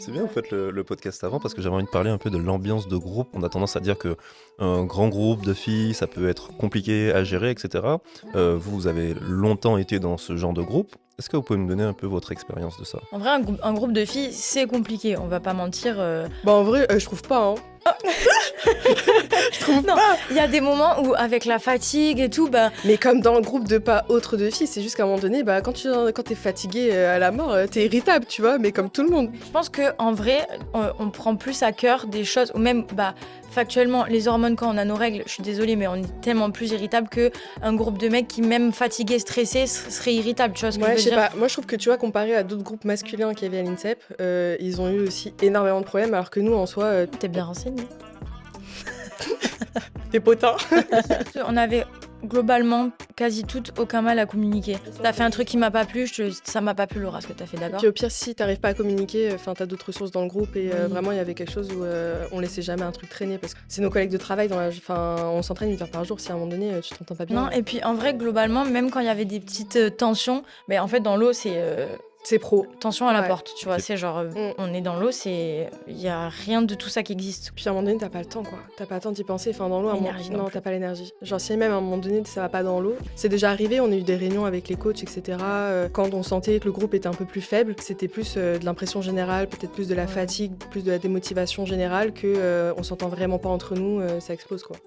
C'est bien, vous faites le podcast avant parce que j'avais envie de parler un peu de l'ambiance de groupe. On a tendance à dire que un grand groupe de filles, ça peut être compliqué à gérer, etc. Vous avez longtemps été dans ce genre de groupe. Est-ce que vous pouvez me donner un peu votre expérience de ça? En vrai, un groupe de filles, c'est compliqué, on va pas mentir. Bah en vrai, je trouve pas, hein. Je trouve Non, pas. il y a des moments où, avec la fatigue et tout, bah, Mais comme dans le groupe de pas autre de filles, c'est juste qu'à un moment donné, bah quand t'es fatigué à la mort, t'es irritable, tu vois, mais comme tout le monde. je pense qu'en vrai, on prend plus à cœur des choses, ou même, bah, factuellement, les hormones, quand on a nos règles, je suis désolée, mais on est tellement plus irritable qu'un groupe de mecs qui, même fatigués, stressés, serait irritable, tu vois ce que Ouais, je je veux sais dire? pas. Moi, je trouve que tu vois, comparé à d'autres groupes masculins qu'il y avait à l'INSEP, ils ont eu aussi énormément de problèmes, alors que nous, en soi, T'es bien renseigné. des potins. On avait globalement quasi toutes aucun mal à communiquer. T'as fait un truc qui m'a pas plu, ça m'a pas plu, Laura, ce que t'as fait, d'accord? Puis au pire, si t'arrives pas à communiquer, enfin, t'as d'autres ressources dans le groupe et Oui. vraiment, il y avait quelque chose où on laissait jamais un truc traîner parce que c'est nos collègues de travail. Enfin, on s'entraîne 8 heures par jour. Si à un moment donné, tu t'entends pas bien, Non, et puis en vrai, globalement, même quand il y avait des petites tensions, mais en fait, dans l'eau, c'est c'est pro. tension à la Ouais. porte, tu vois. Ok. C'est genre, on est dans l'eau, il y a rien de tout ça qui existe. Puis à un moment donné, t'as pas le temps, quoi. T'as pas le temps d'y penser. Enfin, dans l'eau, à un moment... L'énergie non non, plus. t'as pas l'énergie. Genre, si même à un moment donné, ça va pas dans l'eau. C'est déjà arrivé, on a eu des réunions avec les coachs, etc. Quand on sentait que le groupe était un peu plus faible, que c'était plus de l'impression générale, peut-être plus de la fatigue, plus de la démotivation générale, que on s'entend vraiment pas entre nous, ça explose, quoi.